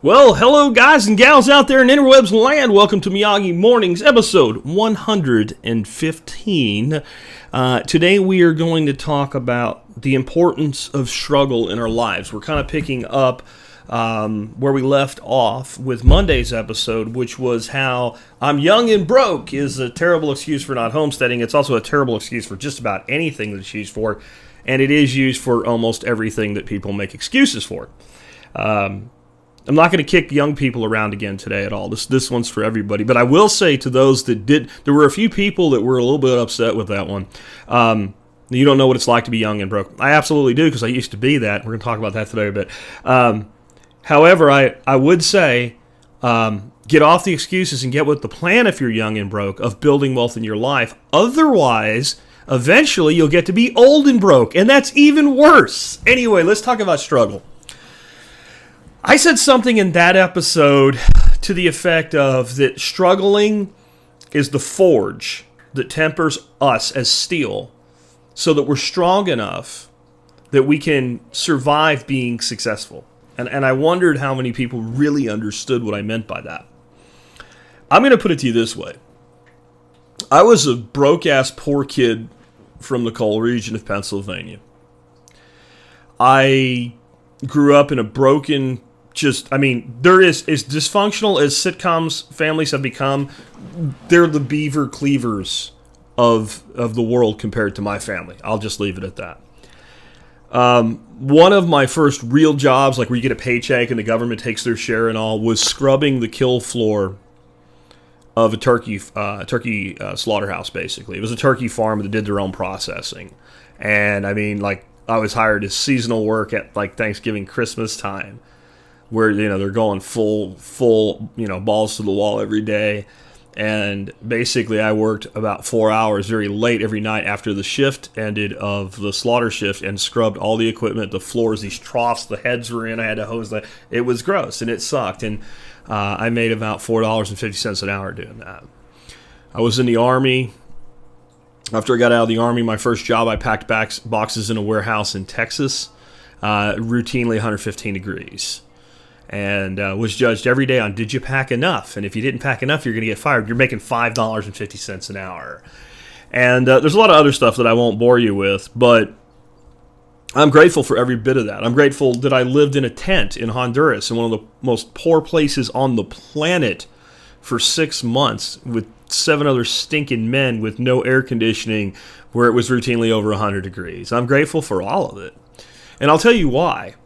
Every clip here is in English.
Well, hello guys and gals out there in interwebs land. Welcome to Miyagi Mornings, episode 115. Today we are going to talk about the importance of struggle in our lives. We're kind of picking up where we left off with Monday's episode, which was how I'm young and broke is a terrible excuse for not homesteading. It's also a terrible excuse for just about anything that it's used for, and it is used for almost everything that people make excuses for. I'm not going to kick young people around again today at all. This one's for everybody. But I will say to those that did, there were a few people that were a little bit upset with that one. You don't know what it's like to be young and broke. I absolutely do, because I used to be that. We're going to talk about that today a bit. However, I would say get off the excuses and get with the plan if you're young and broke of building wealth in your life. Otherwise, eventually you'll get to be old and broke, and that's even worse. Anyway, let's talk about struggle. I said something in that episode to the effect of that struggling is the forge that tempers us as steel so that we're strong enough that we can survive being successful. And I wondered how many people really understood what I meant by that. I'm going to put it to you this way. I was a broke-ass poor kid from the coal region of Pennsylvania. I grew up in a broken... they're as dysfunctional as sitcoms families have become. They're the beaver cleavers of the world compared to my family. I'll just leave it at that. One of my first real jobs, like where you get a paycheck and the government takes their share and all, was scrubbing the kill floor of a turkey slaughterhouse, basically. It was a turkey farm that did their own processing. And I was hired as seasonal work at like Thanksgiving, Christmas time, where they're going full balls to the wall every day. And basically I worked about 4 hours very late every night after the shift ended of the slaughter shift and scrubbed all the equipment, the floors, these troughs the heads were in. I had to hose that. It was gross and it sucked. And I made about $4.50 an hour doing that. I was in the Army. After I got out of the Army, my first job, I packed boxes in a warehouse in Texas, routinely 115 degrees. And was judged every day on, did you pack enough? And if you didn't pack enough, you're going to get fired. You're making $5.50 an hour. And there's a lot of other stuff that I won't bore you with, but I'm grateful for every bit of that. I'm grateful that I lived in a tent in Honduras, in one of the most poor places on the planet, for 6 months with 7 other stinking men with no air conditioning, where it was routinely over 100 degrees. I'm grateful for all of it. And I'll tell you why.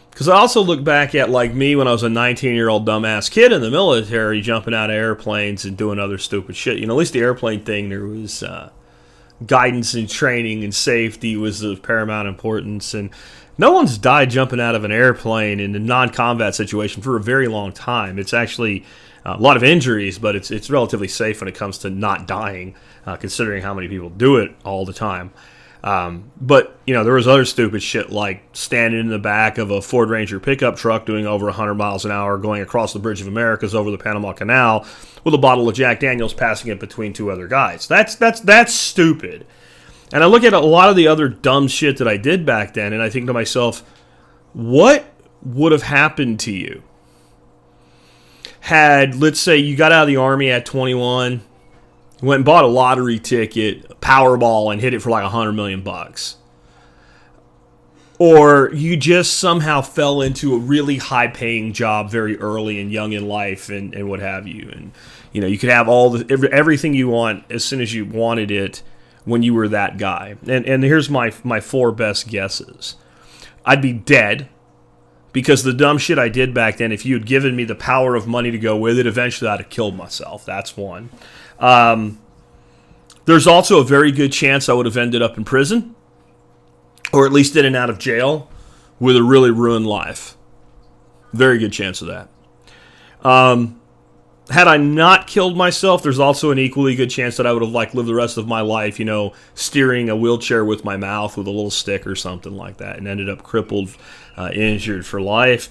Because I also look back at, like me, when I was a 19-year-old dumbass kid in the military, jumping out of airplanes and doing other stupid shit. At least the airplane thing, there was guidance and training and safety was of paramount importance. And no one's died jumping out of an airplane in a non-combat situation for a very long time. It's actually a lot of injuries, but it's relatively safe when it comes to not dying, considering how many people do it all the time. But there was other stupid shit like standing in the back of a Ford Ranger pickup truck doing over 100 miles an hour going across the Bridge of Americas over the Panama Canal with a bottle of Jack Daniels, passing it between 2 other guys. That's stupid. And I look at a lot of the other dumb shit that I did back then, and I think to myself, what would have happened to you had, let's say, you got out of the Army at 21, went and bought a lottery ticket, Powerball, and hit it for like $100 million. Or you just somehow fell into a really high-paying job very early and young in life and what have you. And, you could have everything you want as soon as you wanted it when you were that guy. And here's my 4 best guesses. I'd be dead, because the dumb shit I did back then, if you had given me the power of money to go with it, eventually I'd have killed myself. That's one. There's also a very good chance I would have ended up in prison, or at least in and out of jail, with a really ruined life. Very good chance of that. Had I not killed myself, there's also an equally good chance that I would have lived the rest of my life, steering a wheelchair with my mouth with a little stick or something like that, and ended up crippled, injured for life.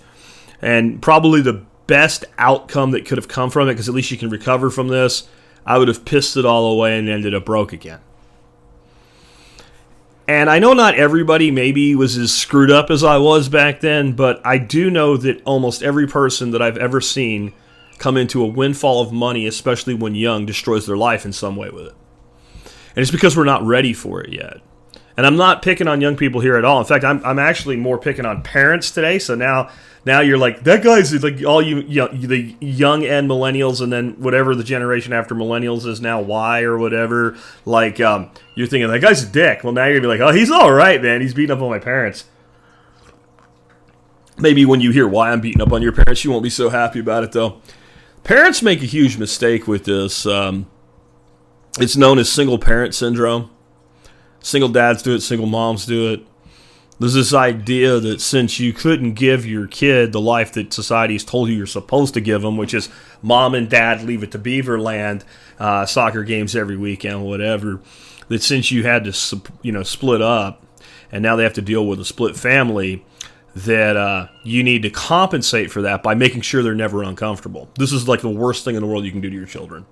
And probably the best outcome that could have come from it, because at least you can recover from this, I would have pissed it all away and ended up broke again. And I know not everybody maybe was as screwed up as I was back then, but I do know that almost every person that I've ever seen come into a windfall of money, especially when young, destroys their life in some way with it. And it's because we're not ready for it yet. And I'm not picking on young people here at all. In fact, I'm actually more picking on parents today. So now you're like, that guy's like all the young end millennials, and then whatever the generation after millennials is now, Y or whatever. Like you're thinking that guy's a dick. Well, now you're gonna be like, oh, he's all right, man. He's beating up on my parents. Maybe when you hear why I'm beating up on your parents, you won't be so happy about it, though. Parents make a huge mistake with this. It's known as single parent syndrome. Single dads do it, single moms do it. There's this idea that since you couldn't give your kid the life that society's told you you're supposed to give them, which is mom and dad leave it to Beaverland, soccer games every weekend, whatever, that since you had to split up, and now they have to deal with a split family, that you need to compensate for that by making sure they're never uncomfortable. This is like the worst thing in the world you can do to your children.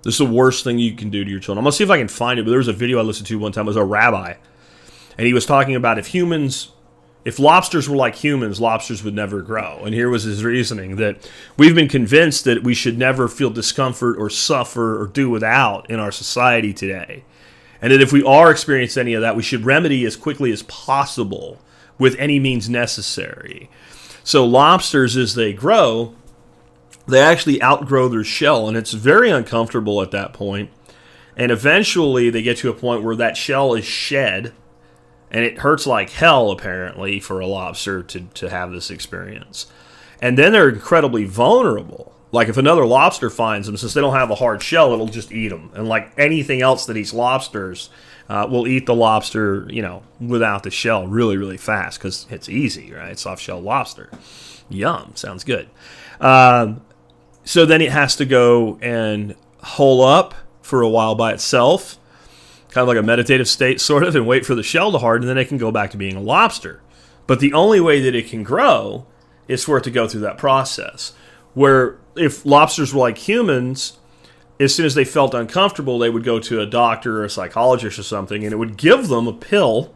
This is the worst thing you can do to your children. I'm going to see if I can find it, but there was a video I listened to one time. It was a rabbi, and he was talking about if lobsters were like humans, lobsters would never grow. And here was his reasoning, that we've been convinced that we should never feel discomfort or suffer or do without in our society today. And that if we are experiencing any of that, we should remedy as quickly as possible with any means necessary. So lobsters, as they grow, they actually outgrow their shell, and it's very uncomfortable at that point. And eventually they get to a point where that shell is shed, and it hurts like hell, apparently, for a lobster to have this experience. And then they're incredibly vulnerable. Like if another lobster finds them, since they don't have a hard shell, it'll just eat them. And like anything else that eats lobsters, will eat the lobster, without the shell really, really fast, because it's easy, right? Soft shell lobster. Yum, sounds good. So then it has to go and hole up for a while by itself, kind of like a meditative state, sort of, and wait for the shell to harden, and then it can go back to being a lobster. But the only way that it can grow is for it to go through that process. Where if lobsters were like humans, as soon as they felt uncomfortable, they would go to a doctor or a psychologist or something, and it would give them a pill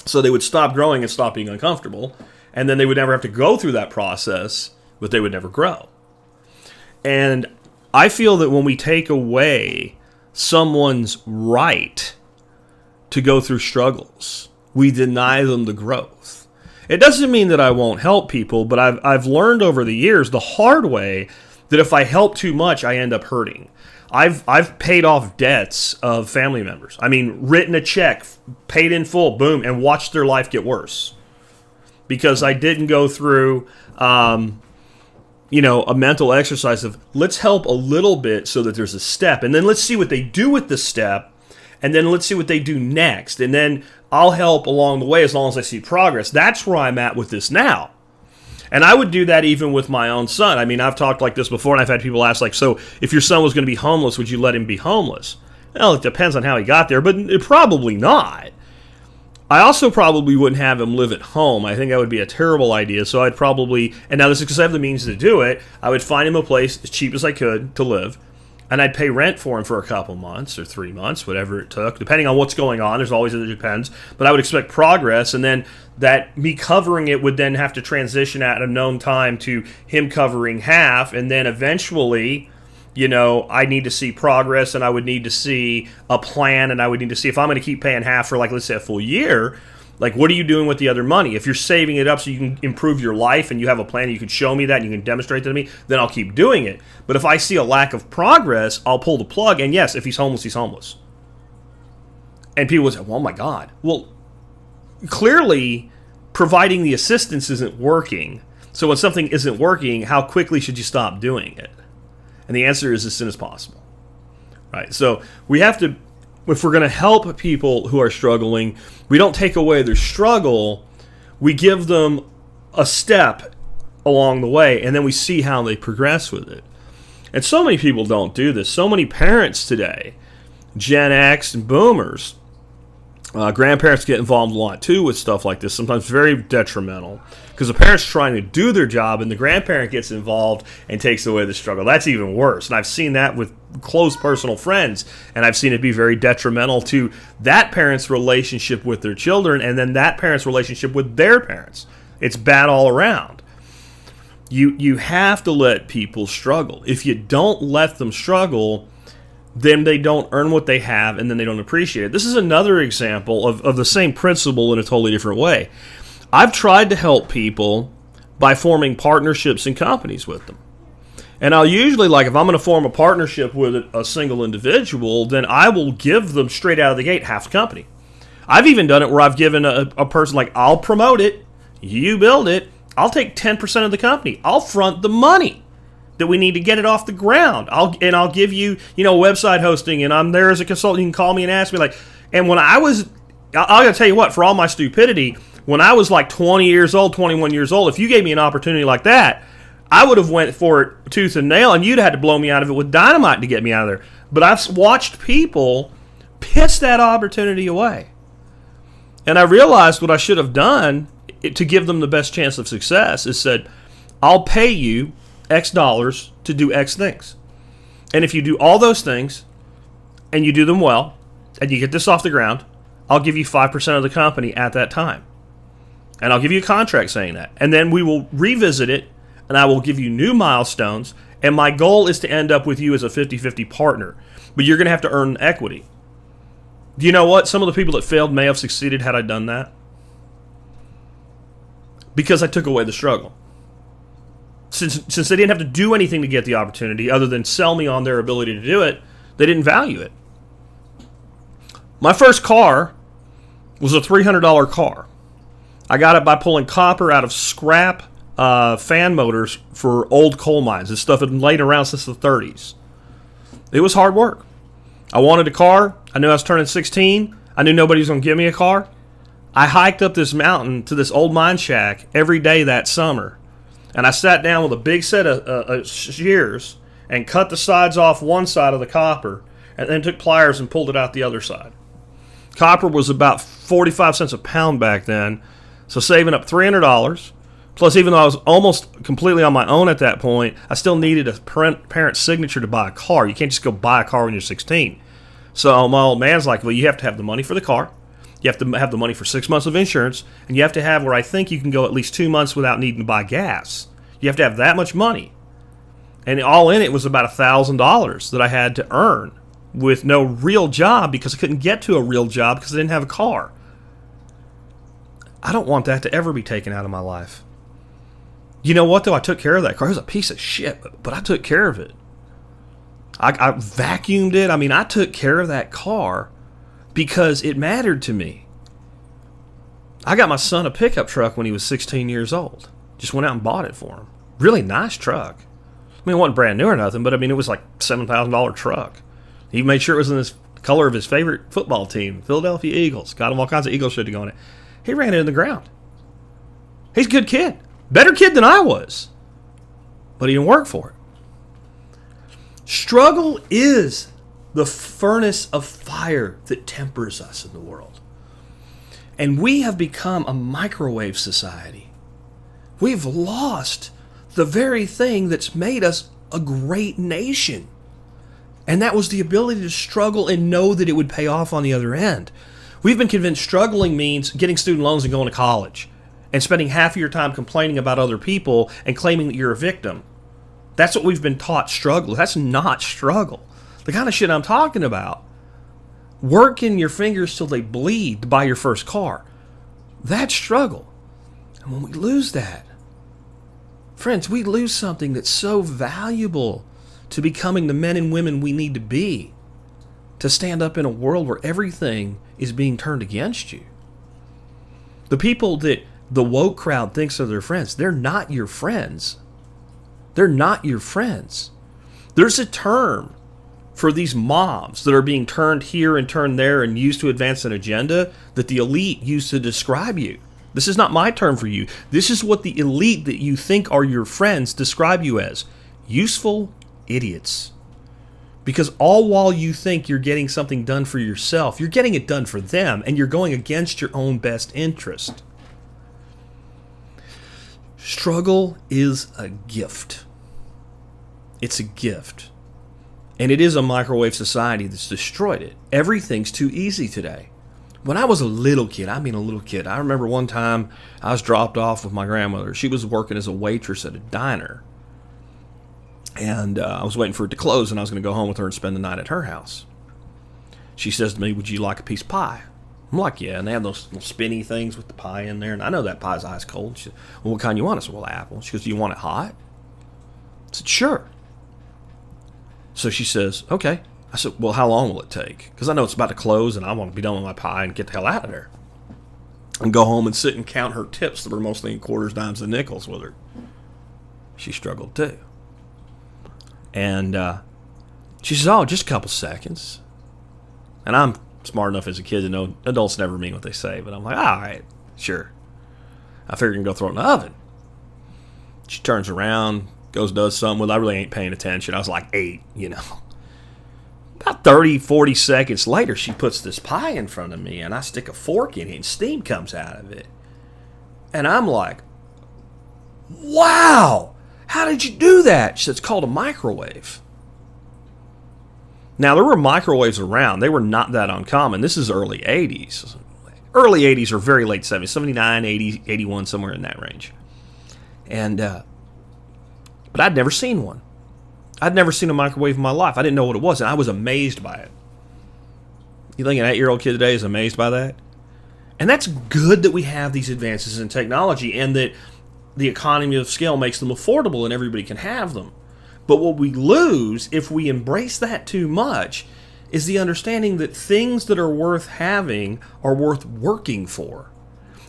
so they would stop growing and stop being uncomfortable, and then they would never have to go through that process, but they would never grow. And I feel that when we take away someone's right to go through struggles, we deny them the growth. It doesn't mean that I won't help people, but I've learned over the years the hard way that if I help too much, I end up hurting. I've paid off debts of family members. I mean, written a check, paid in full, boom, and watched their life get worse. Because I didn't go through a mental exercise of let's help a little bit so that there's a step, and then let's see what they do with the step, and then let's see what they do next, and then I'll help along the way as long as I see progress. That's where I'm at with this now. And I would do that even with my own son. I mean, I've talked like this before, and I've had people ask, like, so if your son was going to be homeless, would you let him be homeless? Well, it depends on how he got there, but probably not. I also probably wouldn't have him live at home. I think that would be a terrible idea. So I'd probably, and now this is because I have the means to do it, I would find him a place as cheap as I could to live, and I'd pay rent for him for a couple months or 3 months, whatever it took, depending on what's going on. There's always, it depends. But I would expect progress, and then that me covering it would then have to transition at a known time to him covering half, and then eventually, I need to see progress, and I would need to see a plan, and I would need to see if I'm going to keep paying half for, like, let's say a full year, like, what are you doing with the other money? If you're saving it up so you can improve your life and you have a plan, you can show me that and you can demonstrate that to me, then I'll keep doing it. But if I see a lack of progress, I'll pull the plug, and yes, if he's homeless, he's homeless. And people would say, well, oh my God. Well, clearly, providing the assistance isn't working. So when something isn't working, how quickly should you stop doing it? And the answer is as soon as possible. Right? So we have to, if we're going to help people who are struggling, we don't take away their struggle. We give them a step along the way, and then we see how they progress with it. And so many people don't do this. So many parents today, Gen X and boomers, grandparents get involved a lot too with stuff like this, sometimes very detrimental. Because the parent's trying to do their job and the grandparent gets involved and takes away the struggle. That's even worse. And I've seen that with close personal friends, and I've seen it be very detrimental to that parent's relationship with their children and then that parent's relationship with their parents. It's bad all around. You have to let people struggle. If you don't let them struggle, then they don't earn what they have, and then they don't appreciate it. This is another example of the same principle in a totally different way. I've tried to help people by forming partnerships and companies with them. And I'll usually, like, if I'm going to form a partnership with a single individual, then I will give them straight out of the gate half the company. I've even done it where I've given a person, like, I'll promote it, you build it, I'll take 10% of the company. I'll front the money that we need to get it off the ground. I'll give you, website hosting, and I'm there as a consultant. You can call me and ask me, like, and when I'll gotta tell you what, for all my stupidity, when I was like 20 years old, 21 years old, if you gave me an opportunity like that, I would have went for it tooth and nail, and you'd had to blow me out of it with dynamite to get me out of there. But I've watched people piss that opportunity away. And I realized what I should have done to give them the best chance of success is said, I'll pay you X dollars to do X things. And if you do all those things and you do them well and you get this off the ground, I'll give you 5% of the company at that time. And I'll give you a contract saying that. And then we will revisit it, and I will give you new milestones. And my goal is to end up with you as a 50-50 partner. But you're going to have to earn equity. Do you know what? Some of the people that failed may have succeeded had I done that. Because I took away the struggle. Since they didn't have to do anything to get the opportunity other than sell me on their ability to do it, they didn't value it. My first car was a $300 car. I got it by pulling copper out of scrap fan motors for old coal mines. This stuff had been laying around since the 30s. It was hard work. I wanted a car. I knew I was turning 16. I knew nobody was going to give me a car. I hiked up this mountain to this old mine shack every day that summer. And I sat down with a big set of shears and cut the sides off one side of the copper and then took pliers and pulled it out the other side. Copper was about 45 cents a pound back then, so saving up $300. Plus, even though I was almost completely on my own at that point, I still needed a parent's signature to buy a car. You can't just go buy a car when you're 16. So my old man's like, well, you have to have the money for the car. You have to have the money for 6 months of insurance, and you have to have where I think you can go at least 2 months without needing to buy gas. You have to have that much money. And all in it was about $1,000 that I had to earn with no real job because I couldn't get to a real job because I didn't have a car. I don't want that to ever be taken out of my life. You know what, though? I took care of that car. It was a piece of shit, but I took care of it. I vacuumed it. I mean, I took care of that car because it mattered to me. I got my son a pickup truck when he was 16 years old. Just went out and bought it for him. Really nice truck. I mean, it wasn't brand new or nothing, but I mean, it was like a $7,000 truck. He made sure it was in the color of his favorite football team, Philadelphia Eagles. Got him all kinds of Eagle shit to go on it. He ran it in the ground. He's a good kid. Better kid than I was. But he didn't work for it. Struggle is the furnace of fire that tempers us in the world. And we have become a microwave society. We've lost the very thing that's made us a great nation. And that was the ability to struggle and know that it would pay off on the other end. We've been convinced struggling means getting student loans and going to college and spending half of your time complaining about other people and claiming that you're a victim. That's what we've been taught struggle. That's not struggle. The kind of shit I'm talking about. Working your fingers till they bleed to buy your first car. That's struggle. And when we lose that, friends, we lose something that's so valuable to becoming the men and women we need to be to stand up in a world where everything is being turned against you. The people that the woke crowd thinks are their friends, they're not your friends. They're not your friends. There's a term for these mobs that are being turned here and turned there and used to advance an agenda that the elite used to describe you. This is not my term for you. This is what the elite that you think are your friends describe you as. Useful idiots. Because all while you think you're getting something done for yourself, you're getting it done for them, and you're going against your own best interest. Struggle is a gift. It's a gift. And it is a microwave society that's destroyed it. Everything's too easy today. When I was a little kid, I remember one time I was dropped off with my grandmother. She was working as a waitress at a diner. And I was waiting for it to close, and I was going to go home with her and spend the night at her house. She says to me, "Would you like a piece of pie?" I'm like, "Yeah." And they have those little spinny things with the pie in there. And I know that pie's ice cold. She said, "Well, what kind you want?" I said, "Well, apple." She goes, "Do you want it hot?" I said, "Sure." So she says, "Okay." I said, "Well, how long will it take?" Because I know it's about to close, and I want to be done with my pie and get the hell out of there. And go home and sit and count her tips that were mostly in quarters, dimes, and nickels with her. She struggled too. And she says, "Oh, just a couple seconds." And I'm smart enough as a kid to know adults never mean what they say. But I'm like, all right, sure. I figured I can go throw it in the oven. She turns around, goes, does something. Well, I really ain't paying attention. I was like 8, About 30, 40 seconds later, she puts this pie in front of me, and I stick a fork in it, and steam comes out of it. And I'm like, wow, how did you do that? She said, "It's called a microwave." Now, there were microwaves around. They were not that uncommon. This is early 80s. Early 80s or very late 70s, 79, 80, 81, somewhere in that range. And, but I'd never seen one. I'd never seen a microwave in my life. I didn't know what it was, and I was amazed by it. You think an 8-year-old kid today is amazed by that? And that's good that we have these advances in technology and that the economy of scale makes them affordable and everybody can have them. But what we lose if we embrace that too much is the understanding that things that are worth having are worth working for.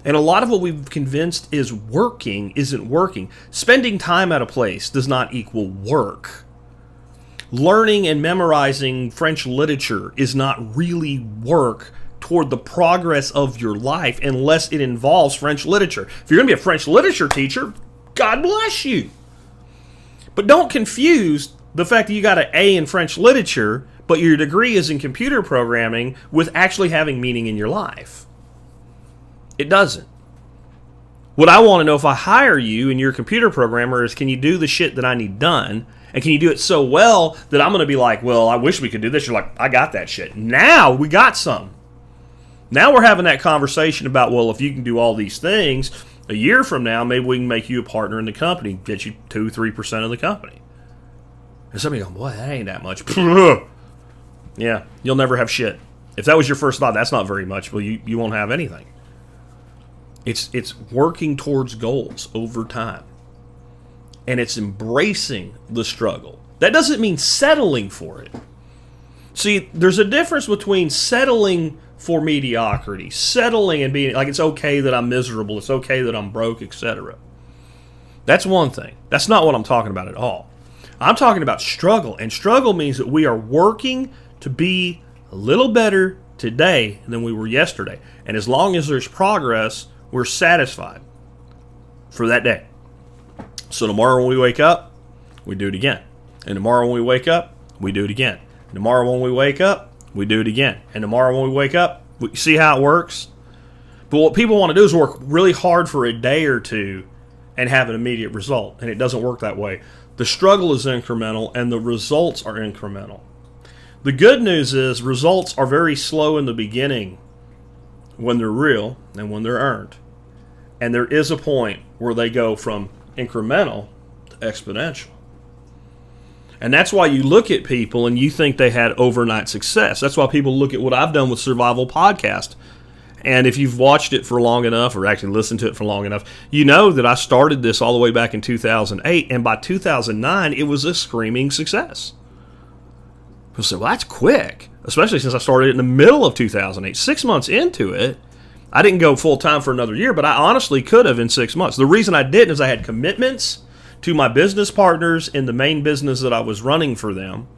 And a lot of what we've convinced is working isn't working. Spending time at a place does not equal work. Learning and memorizing French literature is not really work toward the progress of your life unless it involves French literature. If you're going to be a French literature teacher, God bless you. But don't confuse the fact that you got an A in French literature, but your degree is in computer programming with actually having meaning in your life. It doesn't. What I want to know if I hire you and you're a computer programmer is, can you do the shit that I need done? And can you do it so well that I'm going to be like, well, I wish we could do this. You're like, I got that shit. Now we got some. Now we're having that conversation about, well, if you can do all these things, a year from now, maybe we can make you a partner in the company, get you 2-3% of the company. And somebody goes, boy, that ain't that much. Yeah, you'll never have shit. If that was your first thought, that's not very much. Well, you won't have anything. It's working towards goals over time. And it's embracing the struggle. That doesn't mean settling for it. See, there's a difference between settling for mediocrity, settling and being like, it's okay that I'm miserable, it's okay that I'm broke, etc. That's one thing. That's not what I'm talking about at all. I'm talking about struggle, and struggle means that we are working to be a little better today than we were yesterday. And as long as there's progress, we're satisfied for that day. So tomorrow when we wake up, we do it again. And tomorrow when we wake up, we do it again. And tomorrow when we wake up, we do it again. And tomorrow when we wake up, we see how it works. But what people want to do is work really hard for a day or two and have an immediate result. And it doesn't work that way. The struggle is incremental and the results are incremental. The good news is results are very slow in the beginning when they're real and when they're earned. And there is a point where they go from incremental to exponential. And that's why you look at people and you think they had overnight success. That's why people look at what I've done with Survival Podcast. And if you've watched it for long enough or actually listened to it for long enough, you know that I started this all the way back in 2008. And by 2009, it was a screaming success. People say, well, that's quick. Especially since I started it in the middle of 2008. 6 months into it, I didn't go full time for another year, but I honestly could have in 6 months. The reason I didn't is I had commitments to my business partners in the main business that I was running for them.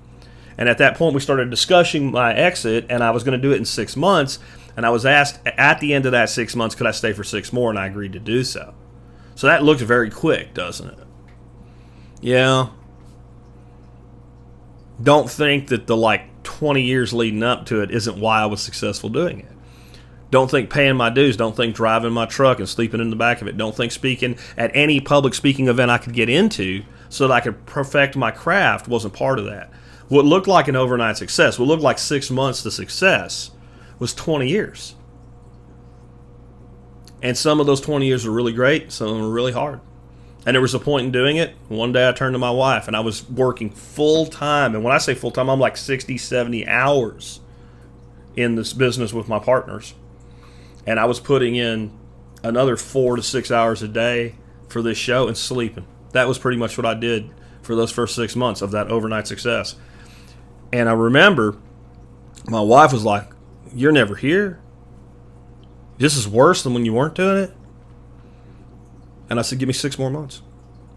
And at that point, we started discussing my exit, and I was going to do it in 6 months. And I was asked at the end of that 6 months, could I stay for 6 more? And I agreed to do so. So that looks very quick, doesn't it? Yeah. Don't think that the 20 years leading up to it isn't why I was successful doing it. Don't think paying my dues. Don't think driving my truck and sleeping in the back of it. Don't think speaking at any public speaking event I could get into so that I could perfect my craft wasn't part of that. What looked like an overnight success, what looked like 6 months to success, was 20 years. And some of those 20 years were really great. Some of them were really hard. And there was a point in doing it. One day I turned to my wife, and I was working full time. And when I say full time, I'm like 60, 70 hours in this business with my partners. And I was putting in another 4 to 6 hours a day for this show and sleeping. That was pretty much what I did for those first 6 months of that overnight success. And I remember my wife was like, "You're never here? This is worse than when you weren't doing it?" And I said, "Give me 6 more months."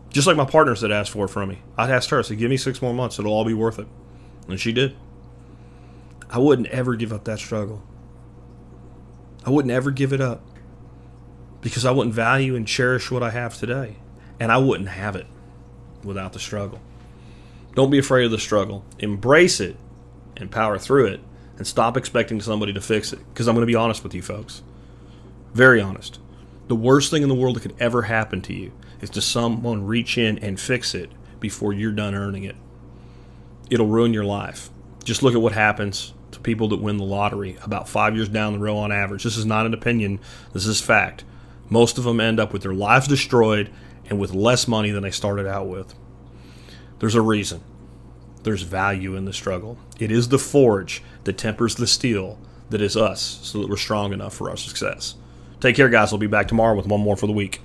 Just like my partners had asked for it from me. I'd asked her, I said, "Give me 6 more months. It'll all be worth it." And she did. I wouldn't ever give up that struggle. I wouldn't ever give it up because I wouldn't value and cherish what I have today. And I wouldn't have it without the struggle. Don't be afraid of the struggle. Embrace it and power through it, and stop expecting somebody to fix it. Because I'm going to be honest with you folks. Very honest. The worst thing in the world that could ever happen to you is to someone reach in and fix it before you're done earning it. It'll ruin your life. Just look at what happens to people that win the lottery about 5 years down the road on average. This is not an opinion. This is fact. Most of them end up with their lives destroyed and with less money than they started out with. There's a reason. There's value in the struggle. It is the forge that tempers the steel that is us so that we're strong enough for our success. Take care, guys. We'll be back tomorrow with one more for the week.